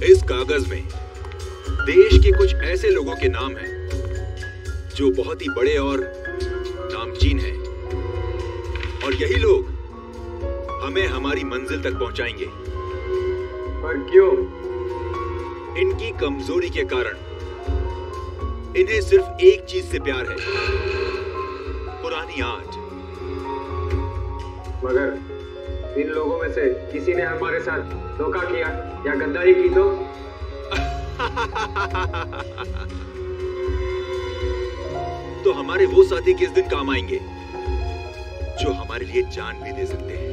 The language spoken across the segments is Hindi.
इस कागज में देश के कुछ ऐसे लोगों के नाम हैं जो बहुत ही बड़े और नामचीन हैं, और यही लोग हमें हमारी मंजिल तक पहुंचाएंगे। पर क्यों? इनकी कमजोरी के कारण इन्हें सिर्फ एक चीज से प्यार है, पुरानी आर्ट। मगर इन लोगों में से किसी ने हमारे साथ धोखा किया या गद्दारी की तो हमारे वो साथी किस दिन काम आएंगे जो हमारे लिए जान भी दे सकते हैं।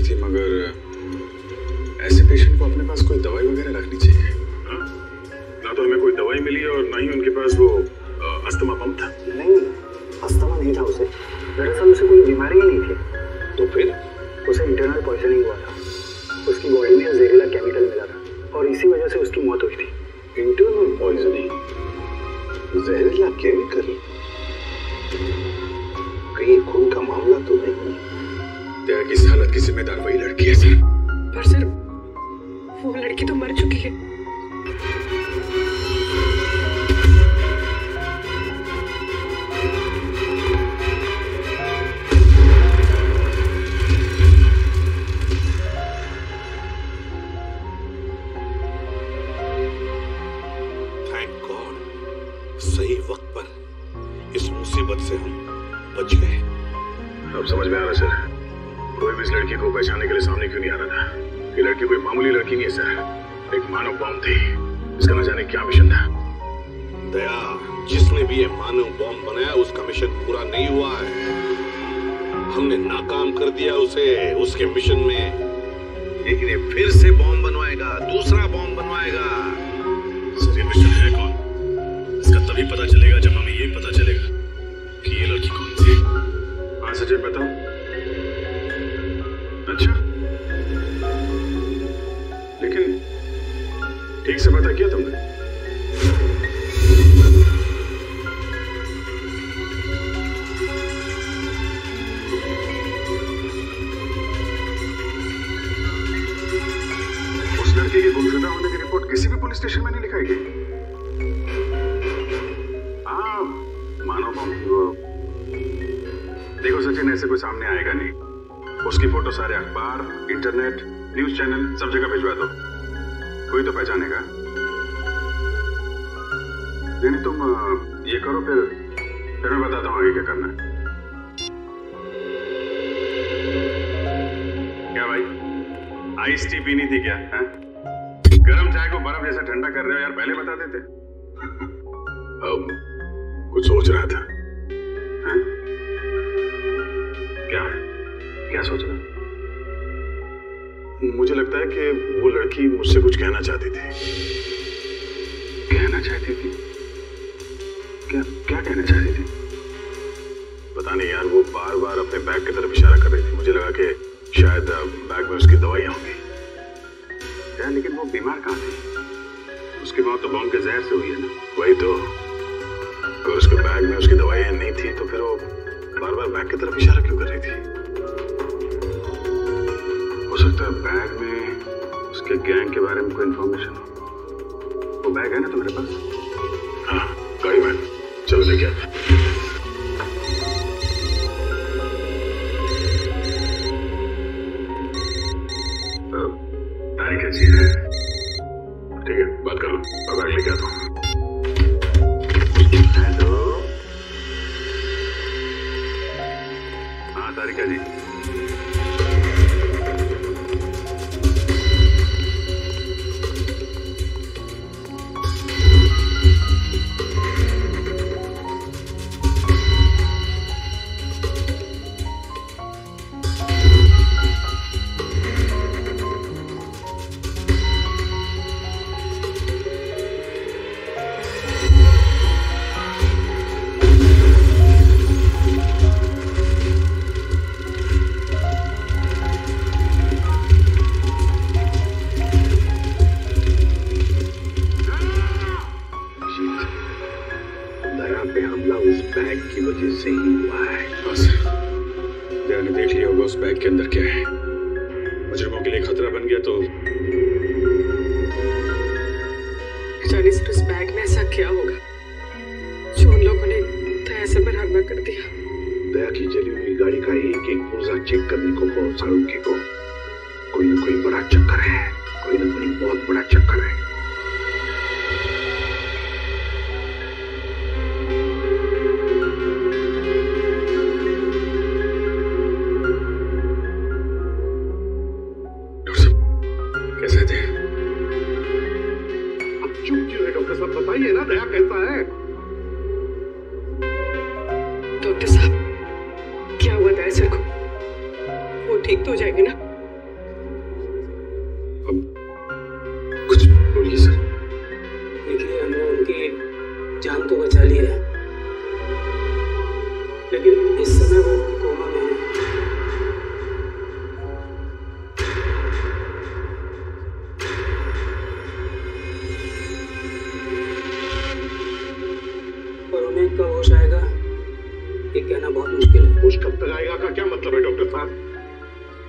थी, मगर ऐसे पेशेंट को अपने पास कोई दवाई वगैरह रखनी चाहिए। हाँ? ना तो हमें कोई दवाई मिली और ना ही उनके पास वो अस्थमा पंप था। नहीं, अस्थमा नहीं था उसे। दरअसल उसे कोई बीमारी ही नहीं थी। तो फिर उसे इंटरनल पॉइजनिंग हुआ था। उसकी बॉडी में जहरीला केमिकल मिला था और इसी वजह से उसकी मौत हुई थी। इंटरनल पॉइजनिंग, जहरीला केमिकल, कहीं खून का मामला तो नहीं? दया की इस हालत की जिम्मेदार वही लड़की है सर। पर सर, वो लड़की तो मर चुकी है। सही वक्त पर इस मुसीबत से हम बच गए। अब समझ में आ रहा सर, कोई भी इस लड़की को पहचानने के लिए सामने क्यों नहीं आ रहा था। ये लड़की कोई मामूली लड़की नहीं है सर, एक मानव बॉम्ब थी। इसका न जाने क्या मिशन था। दया, जिसने भी ये मानव बॉम्ब बनाया उसका मिशन पूरा नहीं हुआ है। हमने नाकाम कर दिया उसे उसके मिशन में, लेकिन ये फिर से बॉम्ब बनवाएगा, दूसरा बॉम्ब बनवाएगा। सर, ये मिशन है कौन? इसका तभी पता चलेगा जब हमें ये पता चलेगा कि ये लड़की कौन सी है। हाँ सचिन, बताओ। अच्छा, लेकिन ठीक से पता किया तुमने? उस लड़की के गुमशुदा होने की रिपोर्ट किसी भी पुलिस स्टेशन में नहीं लिखाई गई। देखो सचिन, ऐसे कोई सामने आएगा नहीं। उसकी फोटो सारे अखबार, इंटरनेट, न्यूज चैनल सब जगह भिजवा दो, कोई तो पहचानेगा। नहीं, तुम ये करो, फिर मैं बताता हूँ आगे क्या करना है। क्या भाई, आइस टी पीनी थी क्या? है? गरम चाय को बर्फ जैसा ठंडा कर रहे हो यार, पहले बता देते। अब कुछ सोच रहा था। है? क्या सोच रहा? मुझे लगता है कि वो लड़की मुझसे कुछ कहना चाहती थी। कहना चाहती थी? क्या कहना चाहती थी? पता नहीं यार, वो बार बार अपने बैग की तरफ इशारा कर रही थी। मुझे लगा कि शायद बैग में उसकी दवाइयां होंगी यार, लेकिन वो बीमार कहाँ थी? उसकी मौत तो बॉम्ब के जहर से हुई है ना। वही तो, अगर उसके बैग में उसकी दवाइयां नहीं थी तो फिर वो बार बार बैग की तरफ इशारा क्यों कर रही थी? हो सकता है बैग में उसके गैंग के बारे में कोई इंफॉर्मेशन हो। वो बैग है ना तुम्हारे पास? हाँ, गाड़ी में, चलो लेके आते। तारीख अच्छी है, ठीक है, बात कर लो और बैग लेके आता हूँ। हेलो, हाँ तारिका जी।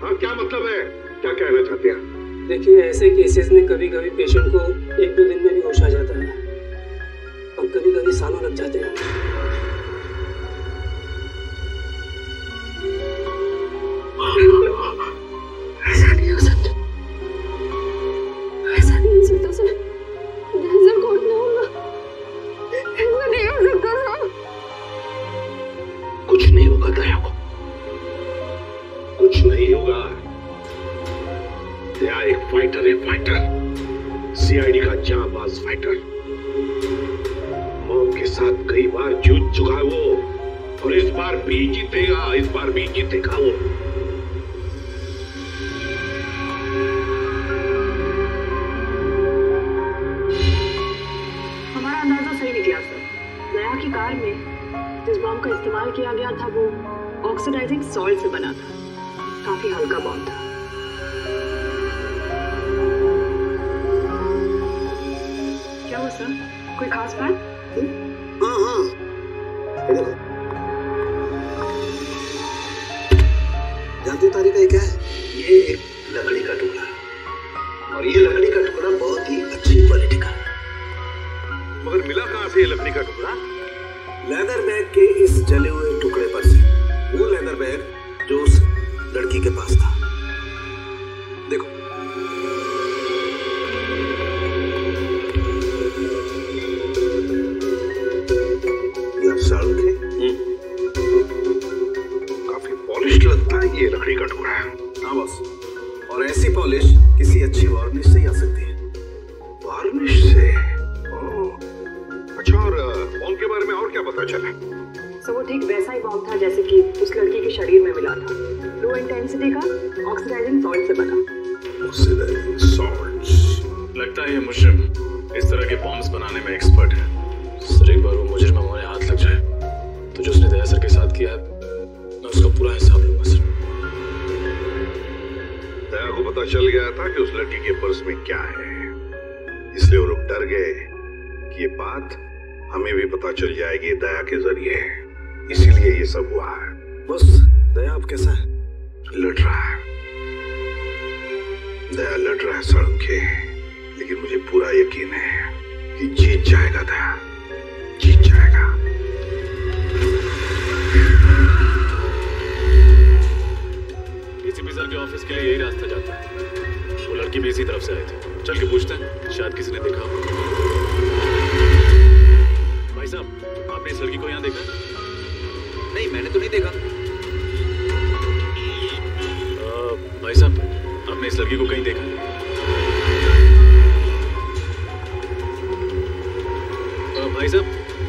हाँ, क्या मतलब है? क्या कहना चाहते हैं? देखिए, ऐसे केसेस में कभी कभी पेशेंट को 1-2 दिन में भी होश आ जाता है और कभी कभी सालों लग जाते हैं। ऐसा नहीं हो सकता, ऐसा नहीं हो सकता सर। कैंसर कोट ना होगा, ऐसा नहीं हो सकता सर। कुछ नहीं होगा दया को, कुछ नहीं होगा। दया एक फाइटर है, फाइटर, सीआईडी का जांबाज फाइटर। मौत के साथ कई बार जूझ चुका है वो, और इस बार भी जीतेगा, इस बार भी जीतेगा वो। हमारा अंदाजा सही निकला सर। दया की कार में जिस बॉम्ब का इस्तेमाल किया गया था वो ऑक्सीडाइजिंग सॉल्ट से बना था। काफी हल्का बॉम्ब था। क्या हुआ सर, कोई खास बात? हाँ, जानते हो तारिका ये क्या है? ये एक लकड़ी का टुकड़ा है, और ये लकड़ी का टुकड़ा बहुत ही अच्छी क्वालिटी का है। मगर मिला कहाँ से ये लकड़ी का टुकड़ा? लेदर बैग के इस जले हुए टुकड़े पर से, वो लेदर बैग जो उस लड़की के पास था। देखो, ये आप साड़ू के काफी पॉलिश लगता है ये लकड़ी का टुकड़ा है। हाँ बॉस, और ऐसी पॉलिश किसी अच्छी वार्निश से ही आ सकती है। वार्निश से? अच्छा, और बॉम्ब के बारे में और क्या पता चला? सो वो ठीक वैसा ही बॉम्ब था जैसे कि उस लड़की के शरीर में मिला था। लो इंटेंसिटी का ऑक्सीडाइजिंग सॉल्ट से बना। Oxidising salts. लगता है ये मुजरिम इस तरह के बॉम्ब्स बनाने में एक्सपर्ट है। सर, एक बार वो मुजरिम हमारे हाथ लग जाए तो जो उसने दया सर के साथ किया है, मैं उसका पूरा हिसाब लूंगा सर। दया को पता चल गया था कि उस लड़की के पर्स में क्या है, इसलिए वो लोग डर गए कि ये बात हमें भी पता चल जाएगी दया के जरिए, इसीलिए ये सब हुआ है। बस, दया अब कैसा है? लड़ रहा है, दया लड़ रहा है सड़क के, लेकिन मुझे पूरा यकीन है कि जीत जाएगा दया, जीत जाएगा। डीसीपी सर के ऑफिस के लिए यही रास्ता जाता है। वो लड़की भी इसी तरफ से आई थी। चल के पूछते हैं, शायद किसी ने देखा हो। भाई साहब, आपने इस लड़की को यहाँ देखा? नहीं, मैंने तो नहीं देखा। भाई साहब, आपने इस लड़की को कहीं देखा? भाई साहब,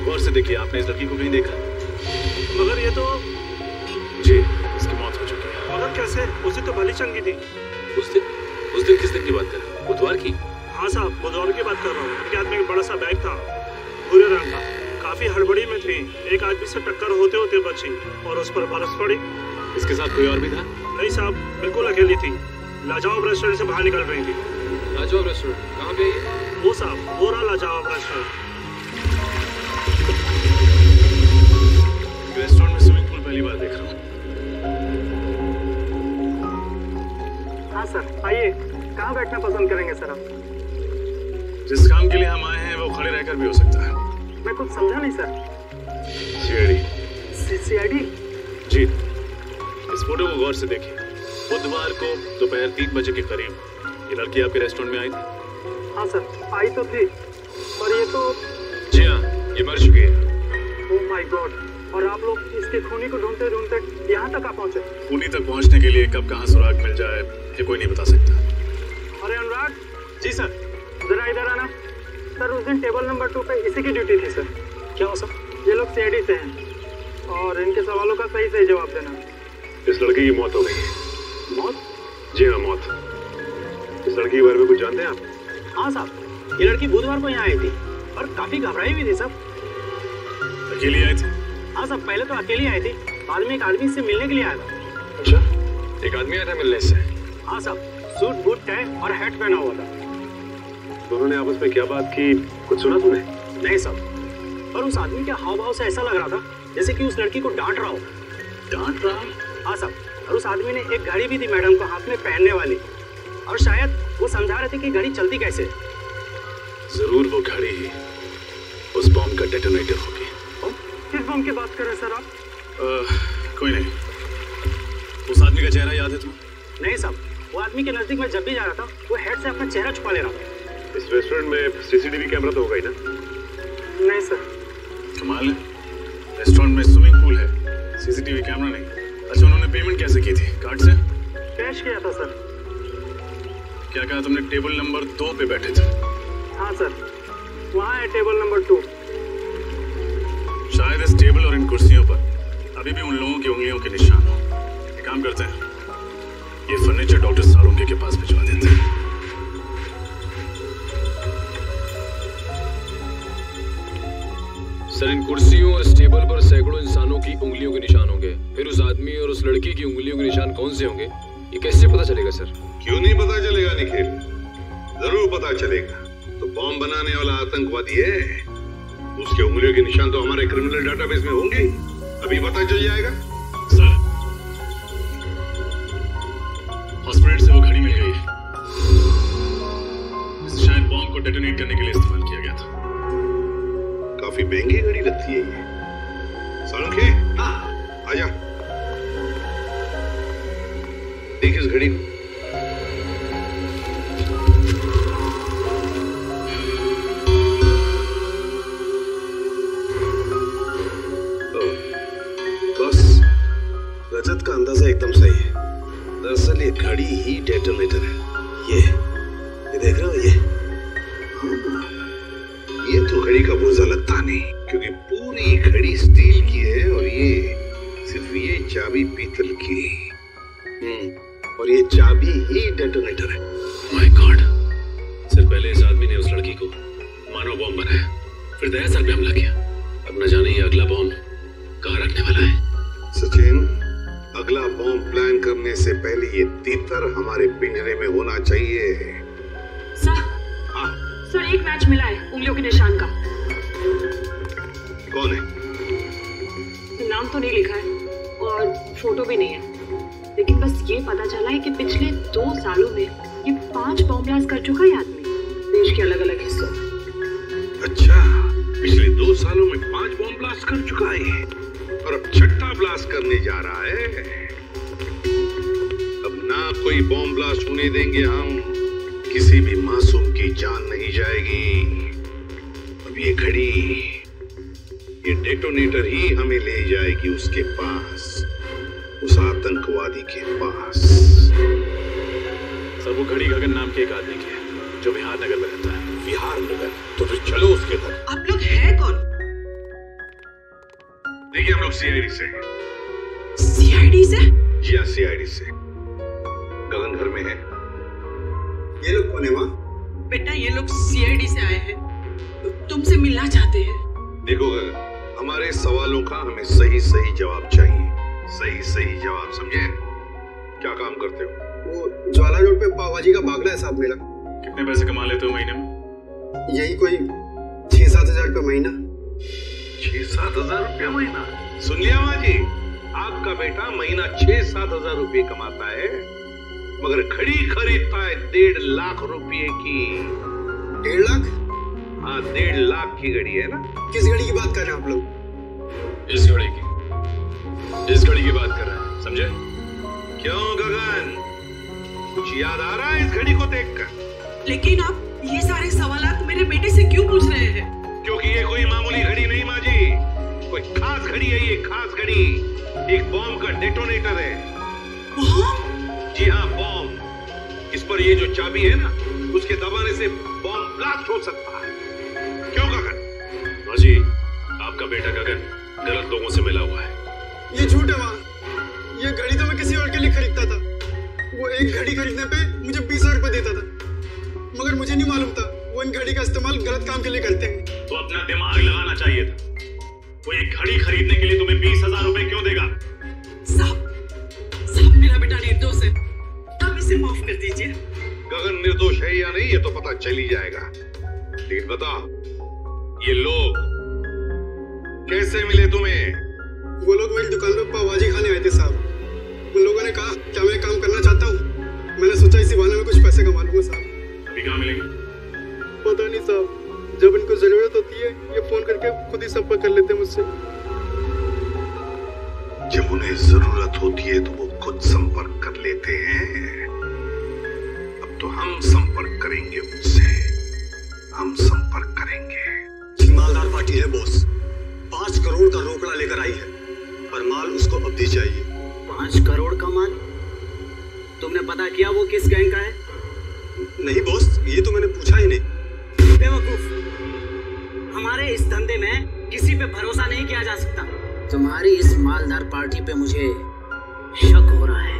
गौर से देखिए, आपने इस लड़की को कहीं देखा? मगर ये तो जी, इसकी मौत हो चुकी है। मगर कैसे? उसे तो भली चंगी थी। उस दिन किस दिन की बात कर रहे हैं? बुधवार की? हाँ साहब, बुधवार की बात कर रहा हूँ। एक आदमी का बड़ा सा बैग था, भूरे रंग का, काफी हड़बड़ी में थी। एक आदमी से टक्कर होते होते बची और उस पर बरस पड़ी। इसके साथ कोई और भी था? नहीं साहब, बिल्कुल अकेली थी। लाजवाब रेस्टोरेंट से बाहर निकल रही थी। लाजवाब रेस्टोरेंट कहाँ पे है? वो साहब, वो रहा लाजवाब रेस्टोरेंट। रेस्टोरेंट में स्विमिंग पूल पहली बार देख रहा हूँ। हाँ सर, आइए। कहाँ बैठना पसंद करेंगे सर आप? जिस काम के लिए हम आए हैं वो खड़े रहकर भी हो सकता है। मैं कुछ समझा नहीं सर। सीआईडी? जी, इस फोटो को गौर से देखिए। बुधवार को दोपहर 3 बजे के करीब ये लड़की आपके रेस्टोरेंट में आई थी? हाँ सर, आई तो थी, पर ये तो... जी हाँ, ये मर चुकी है। ओह माय गॉड, और आप लोग इसके खूनी को ढूंढते ढूंढते यहाँ तक आ पहुँचे? खूनी तक पहुँचने के लिए कब कहाँ सुराग मिल जाए ये कोई नहीं बता सकता। अरे अनुराग। जी सर। जरा इधर आना। सर, उस दिन टेबल नंबर 2 पे इसी की ड्यूटी थी सर। क्या हो सर? ये लोग सीआईडी से हैं और इनके सवालों का सही सही जवाब देना। इस लड़की की मौत हो गई है। मौत? जी हाँ, मौत। इस लड़की के बारे में कुछ जानते हैं आप? हाँ साहब, ये लड़की बुधवार को यहाँ आई थी और काफी घबराई हुई थी सब। अकेली आई थी? हाँ साहब, पहले तो अकेली आई थी, बाद में एक आदमी से मिलने के लिए आया था। अच्छा, एक आदमी आया था मिलने से? हाँ साहब, सूट बूट टाई और हैट पहना हुआ था। दोनों ने आपस में क्या बात की, कुछ सुना तूने? नहीं साहब, पर उस आदमी के हाव भाव से ऐसा लग रहा था जैसे कि उस लड़की को डांट रहा हो। डांट रहा? हाँ साहब, और उस आदमी ने एक घड़ी भी दी मैडम को हाथ में पहनने वाली, और शायद वो समझा रहे थे कि घड़ी चलती कैसे। जरूर वो घड़ी उस बॉम्ब का डेटोनेटर होगी। किस बॉम्ब की बात कर रहे हैं सर आप? कोई नहीं। उस आदमी का चेहरा याद है तुम्हें? नहीं साहब, वो आदमी के नजदीक मैं जब भी जा रहा था वो हेड से अपना चेहरा छुपा ले रहा था। इस रेस्टोरेंट में सीसीटीवी कैमरा तो होगा ही ना? नहीं सर। कमाल है, रेस्टोरेंट में स्विमिंग पूल है, सीसीटीवी कैमरा नहीं। अच्छा, उन्होंने पेमेंट कैसे की थी? कार्ड से? कैश किया था सर। क्या कहा तुमने? टेबल नंबर 2 पे बैठे थे? हाँ सर, वहाँ है टेबल नंबर 2। शायद इस टेबल और इन कुर्सियों पर अभी भी उन लोगों की उंगलियों के निशान हो। एक काम करते हैं, ये फर्नीचर डॉक्टर सालुंके के पास भिजवा देते हैं। सर, इन कुर्सियों और इस टेबल पर सैकड़ों इंसानों की उंगलियों के निशान होंगे। फिर उस आदमी और उस लड़की की उंगलियों के निशान कौन से होंगे, ये कैसे पता चलेगा सर? क्यों नहीं पता चलेगा निखिल, जरूर पता चलेगा। तो बॉम्ब बनाने वाला आतंकवादी है, उसके उंगलियों के निशान तो हमारे क्रिमिनल डाटाबेस में होंगे, अभी पता चल जाएगा। सर, हॉस्पिटल से वो घड़ी मिल गई, शायद बॉम्ब को डेटोनेट करने के लिए इस्तेमाल किया गया था। काफी महंगी घड़ी लगती है ये। सालुंके, आजा, देख इस घड़ी को। बस रजत का अंदाजा एकदम सही है। दरअसल ये घड़ी ही डेटोनेटर है। ये देख रहे हो? ये तो घड़ी का पुर्जा लगता नहीं, क्योंकि पूरी घड़ी स्टील की है और ये सिर्फ ये चाबी पीतल की। और ये चाबी ही डेटोनेटर है। My God! सर, पहले इस आदमी ने उस लड़की को मानव बॉम्ब बनाया, फिर दया सर पे हमला किया। अब न जाने ये अगला बॉम्ब कहाँ रखने वाला है। सचिन, अगला बॉम्ब प्लान करने से पहले ये तीतर हमारे पिंजरे में होना चाहिए। सर, सर, एक मैच मिला है उंगलियों के निशान का। कौन है? नाम तो नहीं लिखा है और फोटो भी नहीं है, लेकिन बस ये पता चला है कि पिछले 2 सालों में ये 5 बॉम्ब ब्लास्ट कर चुका है आदमी, देश के अलग अलग हिस्सों में। अच्छा, पिछले 2 सालों में 5 बॉम्ब ब्लास्ट कर चुका है और अब 6ठा ब्लास्ट करने जा रहा है। अब ना कोई बॉम्ब ब्लास्ट होने देंगे हम, किसी भी मासूम की जान नहीं जाएगी। अब ये घड़ी, ये डेटोनेटर ही हमें ले जाएगी उसके पास, उस आतंकवादी के पास। सर, वो घड़ी गगन नाम के एक आदमी की है जो बिहार नगर में रहता है। बिहार नगर? तो फिर चलो उसके घर। आप लोग हैं कौन? देखिए, हम लोग सीआईडी से हैं। सीआईडी से? जी हाँ, सीआईडी से। गगन घर में है। ये लोग कौन है माँ? बेटा, ये लोग सीआईडी से आए हैं, तुमसे मिलना चाहते हैं। देखो गगन, हमारे सवालों का हमें सही सही जवाब चाहिए। सही सही जवाब, समझे? क्या काम करते हो? वो ज्वाला रोड पे पाव भाजी का बागला है साहब मेरा। कितने पैसे कमा लेते हो महीने में? यही कोई 6-7 हजार रुपये महीना। 6-7 हजार रुपया महीना? सुन लिया माँ जी, आपका बेटा महीना 6-7 हजार रुपये कमाता है, मगर घड़ी खरीदता है 1.5 लाख रुपए की। 1.5 लाख? हाँ, 1.5 लाख की घड़ी है ना। किस घड़ी की बात कर रहे हैं आप लोग? इस घड़ी की बात कर रहे हैं, समझे? क्यों गगन, कुछ याद आ रहा है इस घड़ी को देखकर? लेकिन आप ये सारे सवालात मेरे बेटे से क्यों पूछ रहे हैं? क्योंकि ये कोई मामूली घड़ी नहीं माँ जी, कोई खास घड़ी है ये, खास घड़ी। एक बॉम्ब का डेटोनेटर है। बॉम्ब? जी हाँ, बॉम्ब। इस पर ये जो चाबी है ना, उसके दबाने से बॉम्ब ब्लास्ट हो सकता है। क्यों गगन? माँ जी, आपका बेटा गगन गलत लोगों से मिला हुआ है। ये झूठ है माँ। ये घड़ी तो मैं किसी और के लिए खरीदता था। वो एक घड़ी खरीदने पे मुझे 20,000 रुपए देता था, मगर मुझे नहीं मालूम था वो इन घड़ी का इस्तेमाल गलत काम के लिए करते हैं। तो अपना दिमाग लगाना चाहिए था। वो एक घड़ी खरीदने के लिए तुम्हें 20,000 रुपए क्यों देगा? साहब, मेरा बेटा निर्दोष है, आप इसे माफ कर दीजिए। गगन निर्दोष है या नहीं ये तो पता चल ही जाएगा, लेकिन बताओ, ये लोग कैसे मिले तुम्हें? वो लोग मेरी दुकान पे पाव भाजी खाने आए थे साहब। उन लोगों ने कहा क्या मैं काम करना चाहता हूँ। मैंने सोचा इसी बहाने में कुछ पैसे कमा लूंगा साहब। अभी कहाँ मिलेंगे? पता नहीं साहब, जब इनको जरूरत होती है ये फोन करके खुद ही संपर्क कर लेते हैं मुझसे। जब उन्हें जरूरत होती है तो वो खुद संपर्क कर लेते हैं। अब तो हम संपर्क करेंगे उनसे, हम संपर्क करेंगे। मालदार पार्टी है बॉस, 5 करोड़ का रोकड़ा लेकर आई है, पर माल उसको अब भी चाहिए। 5 करोड़ का माल? तुमने पता किया वो किस गैंग का है? नहीं बॉस, ये तो मैंने पूछा ही नहीं। बेवकूफ, हमारे इस धंधे में किसी पे भरोसा नहीं किया जा सकता। तुम्हारी इस मालदार पार्टी पे मुझे शक हो रहा है।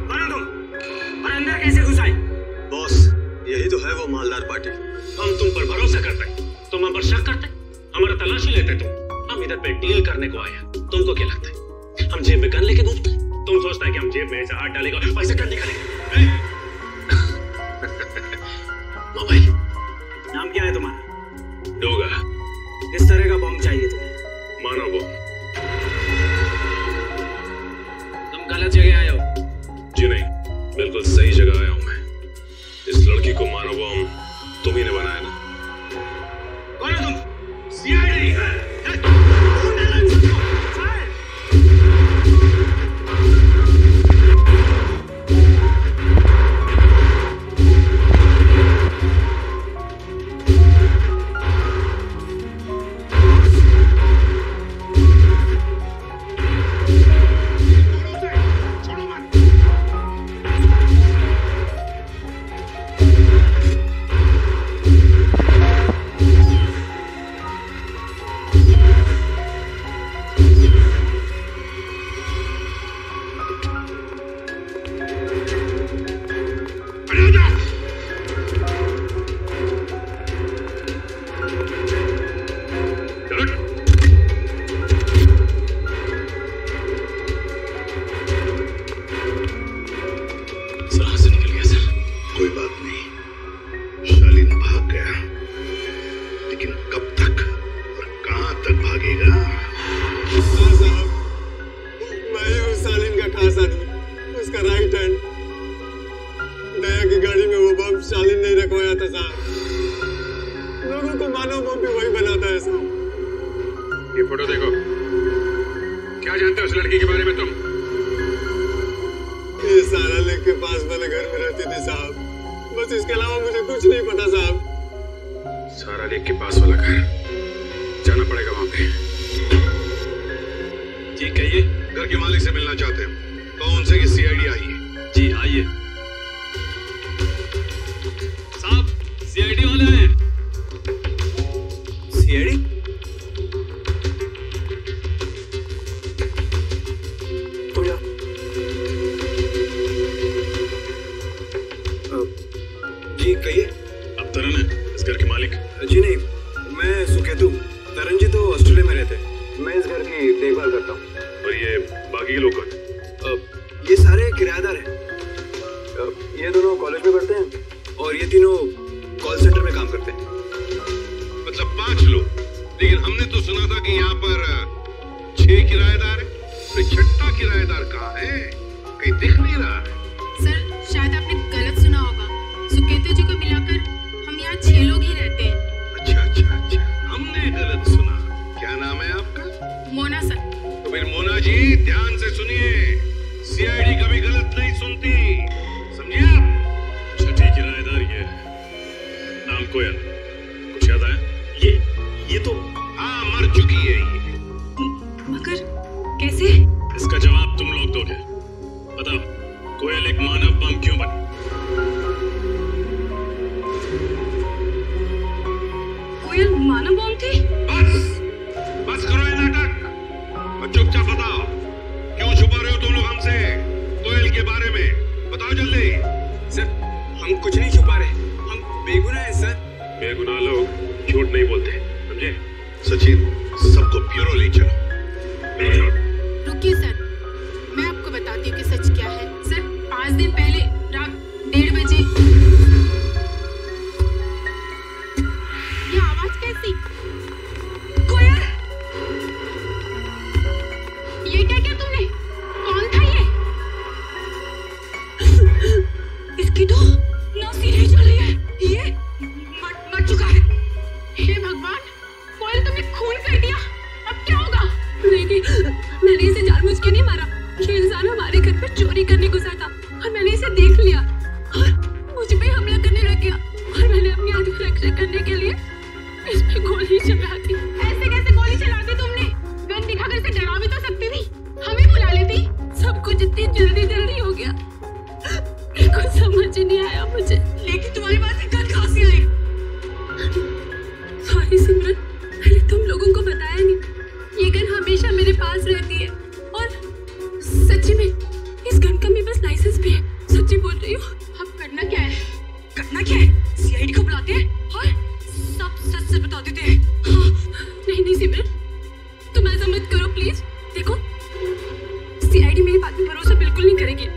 कौन हो तुम? और अंदर कैसे घुस आए? बॉस, यही तो है वो मालदार पार्टी। हम तुम पर भरोसा करते, तुम हम पर शक करते, हमारा तलाशी लेते तुम। हम इधर पे डील करने को आए हैं। तुमको क्या लगता है हम जेब में गन लेके घूमते? तुम सोचता है कि हम जेब में ऐसे हाथ डालेगा और पैसे कर निकालेंगे? मोबाइल। नाम क्या है तुम्हारा? डोगा। किस तरह का बॉम्ब चाहिए तुम्हें? मानो बॉम्ब। तुम गलत जगह आए हो। जी नहीं, बिल्कुल सही जगह आया हूं मैं। इस लड़की को मानो बॉम्ब तुम ही ने बनाया ना? कौन हो तुम? सीआईडी। ये क्या क्या तुम गन का मेरे पास लाइसेंस भी है, सच्ची बोल रही हूँ। अब करना क्या है? करना क्या है? सीआईडी को बुलाते हैं और सब सच सच बता देते हैं। हाँ, नहीं सिमरन, तुम ऐसा मत करो प्लीज। देखो, सीआईडी मेरी बात में भरोसा बिल्कुल नहीं करेगी।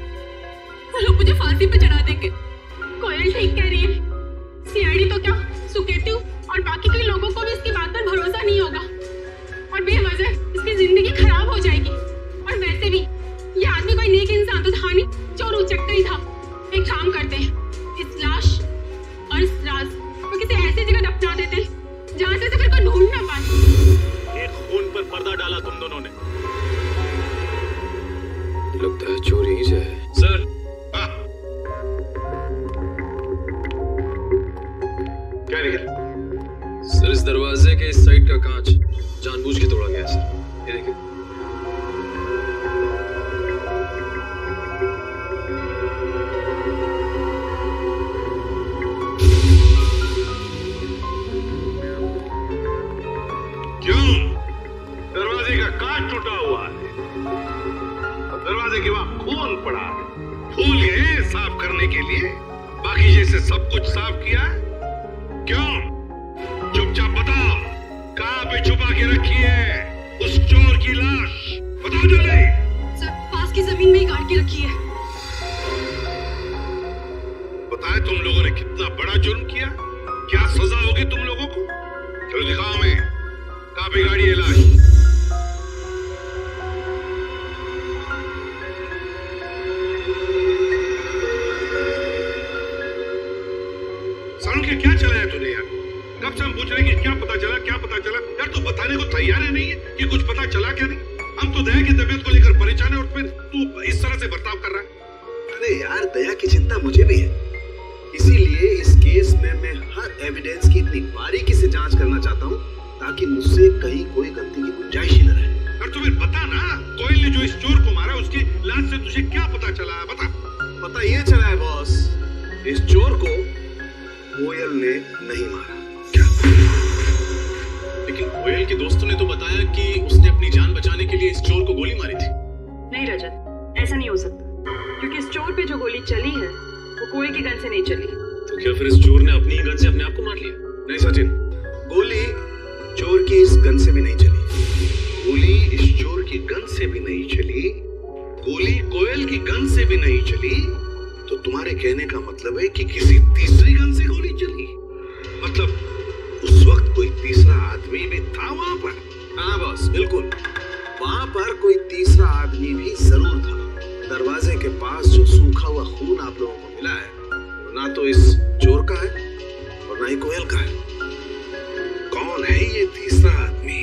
वो लोग मुझे फांसी पे चढ़ा देंगे। कोयल ठीक कह रही है, सीआईडी तो क्या, सुकेतु और बाकी कई लोगों को भी इसकी बात पर भरोसा नहीं होगा और बेवजह इसकी जिंदगी खराब हो जाएगी। और वैसे भी ये आदमी कोई नेक इंसान तो था नहीं, चोर उचक्कर ही था। एक काम करते हैं, इस लाश और इस राज को किसी ऐसी जगह दफना देते हैं जहाँ से फिर कोई ढूंढ ना पाए। एक खून पर पर्दा डाला तुम दोनों ने। लगता है चोर यहीं से है। सर, क्या निकल? सर, इस दरवाजे के इस साइड का कांच जानबूझ के तोड़ा गया सर। ये देखिए। क्यों? दरवाजे का कांच टूटा हुआ है और दरवाजे के वहां खून पड़ा है। भूल गए साफ करने के लिए? बाकी जैसे सब कुछ साफ किया है? क्यों? चुपचाप बताओ, कहां पे छुपा के रखी है उस चोर की लाश? बताओ जल्दी। सर, पास की जमीन में ही गाड़ के रखी है। बताए तुम लोगों ने कितना बड़ा जुर्म किया? क्या सजा होगी तुम लोगों को? चलो दिखाओ हमें, कहां पे गाड़ी है लाश? क्या चलाया तूने यार? कब से हम पूछ रहे हैं कि क्या पता चला यार? तू बताने को तैयार ही नहीं है कि कुछ पता चला क्या नहीं। हम तो दया की तबीयत को लेकर परेशान है और फिर तू इस तरह से बर्ताव कर रहा है। अरे यार, दया की चिंता मुझे भी है, इसीलिए इस केस में मैं हर एविडेंस की इतनी बारीकी से जांच करना चाहता हूँ ताकि मुझसे कहीं कोई गलती की गुंजाइश ही न रहे। और तुम्हें पता ना, कोयल ने जो इस चोर को मारा उसकी लाश से तुझे क्या पता चला? पता ये चला है बॉस, इस चोर को कोयल ने नहीं मारा। क्या? लेकिन कोयल के दोस्तों ने तो बताया कि उसने अपनी जान बचाने के लिए इस चोर को गोली मारी थी। नहीं रजत, ऐसा नहीं हो सकता, क्योंकि इस चोर पे जो गोली चली है वो कोयल की गन से नहीं चली। तो क्या फिर इस चोर ने अपनी गन से अपने आप को मार लिया? नहीं सचिन, गोली चोर की इस गन से भी नहीं चली। गोली इस चोर की गन से भी नहीं चली, गोली कोयल की गन से भी नहीं चली, तो तुम्हारे कहने का मतलब है कि किसी तीसरी गन से गोली चली? मतलब उस वक्त कोई तीसरा आदमी भी था वहां पर? हाँ बॉस, बिल्कुल, वहां पर कोई तीसरा आदमी भी जरूर था। दरवाजे के पास जो सूखा हुआ खून आप लोगों को मिला है वो ना तो इस चोर का है और ना ही कोयल का है। कौन है ये तीसरा आदमी?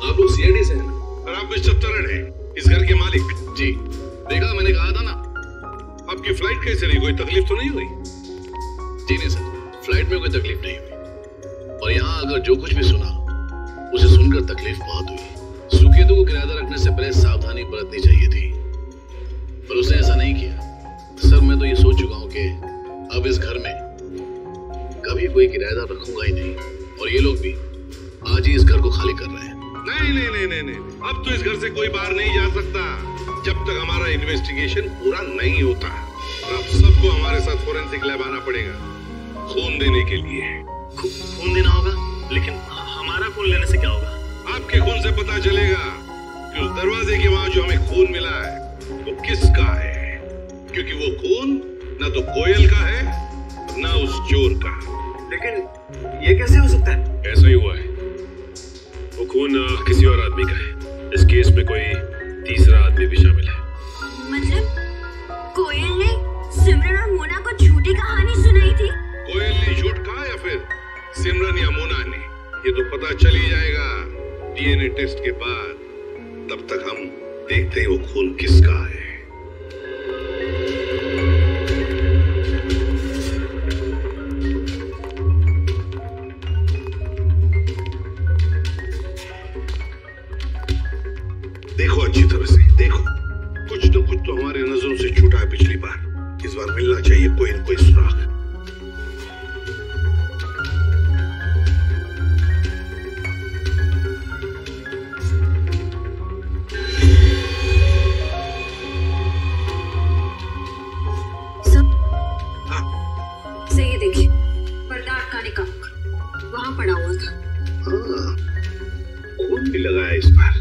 आप लोग सीआईडी से हैं ना? और आप मिस्टर तरन हैं, इस घर के मालिक? जी। देखा, मैंने कहा था ना। आपकी फ्लाइट कैसे रही? कोई तकलीफ तो नहीं हुई? जी नहीं सर, फ्लाइट में कोई तकलीफ नहीं हुई। और यहाँ अगर जो कुछ भी सुना उसे सुनकर तकलीफ बहुत हुई। सुकेतु को किराएदार रखने से पहले सावधानी बरतनी चाहिए थी, पर उसने ऐसा नहीं किया। सर, मैं तो ये सोच चुका हूँ कि अब इस घर में कभी कोई किराएदार रखूंगा ही नहीं, और ये लोग भी आज ही इस घर को खाली कर रहे हैं। नहीं, अब तो इस घर से कोई बाहर नहीं जा सकता जब तक हमारा इन्वेस्टिगेशन पूरा नहीं होता। अब सबको हमारे साथ फोरेंसिक लैब आना पड़ेगा खून देने के लिए। खून देना होगा? लेकिन हमारा खून लेने से क्या होगा? आपके खून से पता चलेगा कि उस दरवाजे के वहां जो हमें खून मिला है वो किसका है, क्योंकि वो खून ना तो कोयल का है ना उस चोर का। लेकिन ये कैसे हो सकता है? ऐसा ही हुआ है, वो खून किसी और आदमी का है। इस केस में कोई तीसरा आदमी भी शामिल है। मतलब कोयल ने सिमरन और मोना को झूठी कहानी सुनाई थी? कोयल ने झूठ कहा या फिर सिमरन या मोना ने, ये तो पता चल ही जाएगा डीएनए टेस्ट के बाद। तब तक हम देखते हैं वो खून किसका है। देखो अच्छी तरह से देखो, कुछ तो हमारे नजरों से छूटा है पिछली बार। इस बार मिलना चाहिए कोई न कोई सुराग। भी लगाया इस बार।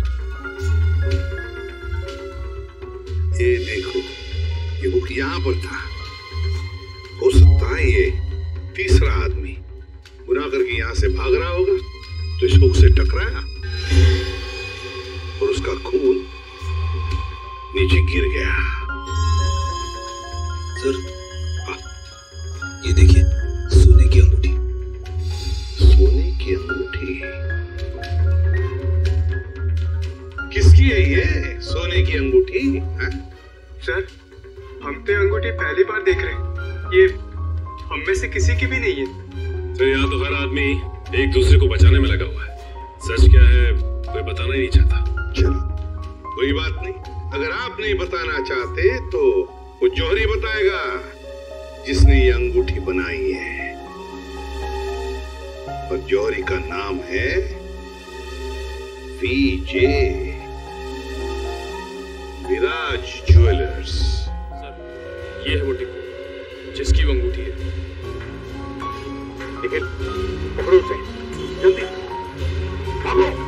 ये देखो, ये बुक यहाँ पर था। हो सकता है ये तीसरा आदमी गुनाह करके यहाँ से भाग रहा होगा, तो इस बुक से टकराया और उसका खून नीचे गिर गया। सर, ये देखिए, सोने की अंगूठी। सोने की अंगूठी? किसकी है ये सोने की अंगूठी? सर, हम तो अंगूठी पहली बार देख रहे हैं। ये हम में से किसी की भी नहीं है। तो यहाँ तो हर आदमी एक दूसरे को बचाने में लगा हुआ है। सच क्या है कोई बताना ही नहीं चाहता। चलो कोई बात नहीं, अगर आप नहीं बताना चाहते तो वो जौहरी बताएगा, जिसने ये अंगूठी बनाई है। और जौहरी का नाम है वीजे, विराज ज्वेलर्स। सर, ये है वो टिप्पू जिसकी वो अंगूठी है। निखिल, पकड़ो उसे, जल्दी भागो।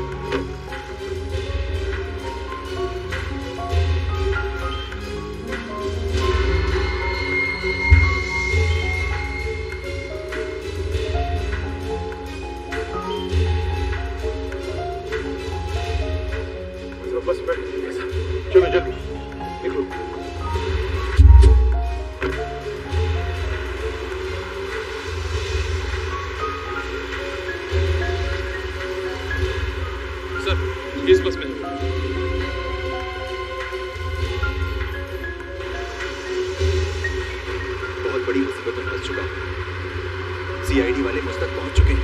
बस बैठ, चलो जल्दी निकलो। सर, इस बस में बहुत बड़ी मुसीबत में फंस चुका हूं। सीआईडी वाले मुझ तक पहुंच चुके हैं।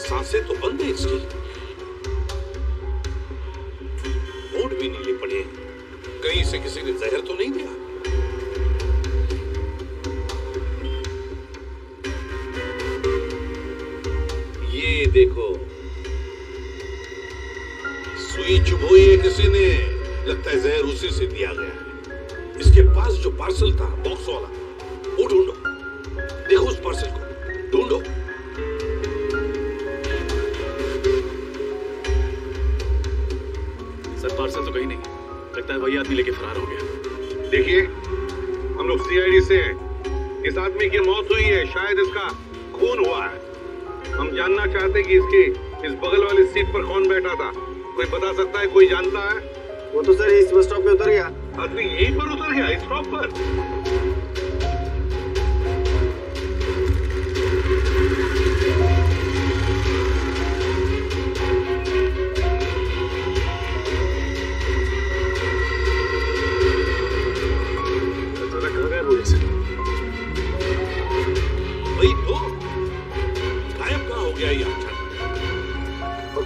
सांसें तो बंद है इसकी, होंठ भी नीले पड़े, कहीं से किसी ने जहर तो नहीं दिया। ये देखो, सुई चुभोई है किसी ने, लगता है जहर उसी से दिया गया है। इसके पास जो पार्सल था बॉक्स वाला, वो ढूंढो, देखो उस पार्सल को ढूंढो। पार्सल तो कहीं नहीं, लगता है वही आदमी लेके फरार हो गया। देखिए, हम लोग सीआईडी से हैं। इस आदमी की मौत हुई है, शायद इसका खून हुआ है। हम जानना चाहते हैं कि इसके इस बगल वाली सीट पर कौन बैठा था। कोई बता सकता है? कोई जानता है? वो तो सर इस बस स्टॉप पे उतर गया। आदमी यहीं पर उतर गया, इस स्टॉप पर?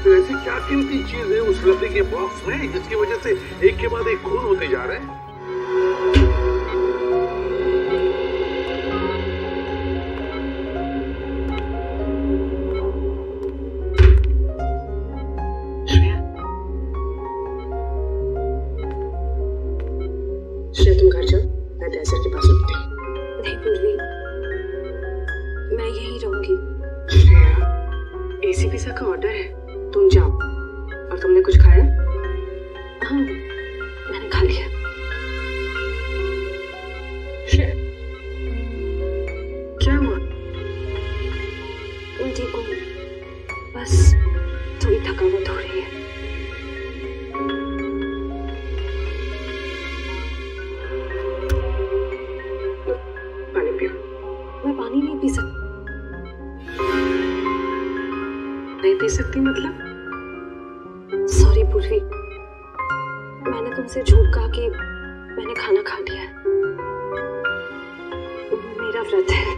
ऐसी क्या कीमती चीज है उस लकड़ी के बॉक्स में जिसकी वजह से एक के बाद एक खून होते जा रहे हैं? श्रेया, तुम घर जाओ, मैं तहसील के पास रुकती हूँ। नहीं पूर्वी, मैं यहीं रहूंगी। श्रेया, एसीपी सर का ऑर्डर है, तुम जाओ। और तुमने कुछ खाया? हाँ, मैंने खा लिया। क्या हुआ? ठीक हूँ, बस थोड़ी थकावट हो रही है। पानी पियो। मैं पानी नहीं पी सकती। नहीं पी सकती मतलब? पूर्वी, मैंने तुमसे झूठ कहा कि मैंने खाना खा लिया है। मेरा व्रत है।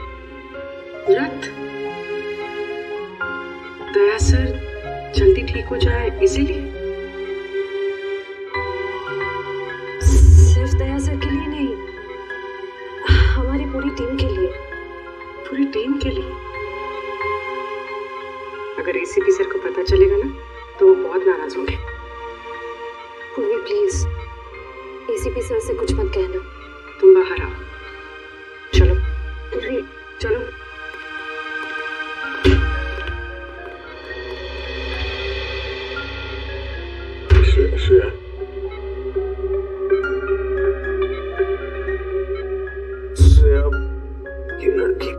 व्रत? दया सर जल्दी ठीक हो जाए इसीलिए? सिर्फ दया सर के लिए नहीं, हमारी पूरी टीम के लिए। पूरी टीम के लिए? अगर एसीपी सर को पता चलेगा ना तो वो बहुत नाराज होंगे। पूर्वी प्लीज एसीपी सर से कुछ मत कहना। तुम बाहर आओ। चलो पूर्वी चलो। श्रेया, श्रेया, ये लड़की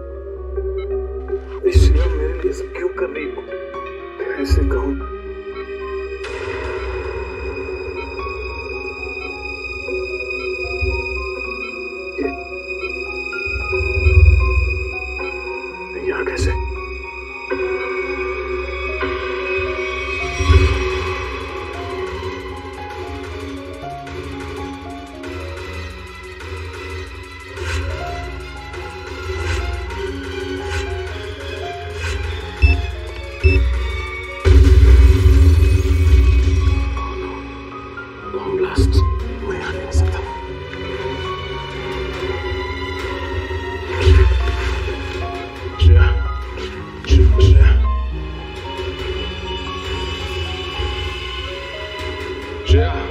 श्रेया मेरे लिए सब क्यों कर रही हो? ऐसे कहूँ यहाँ कैसे? श्रेया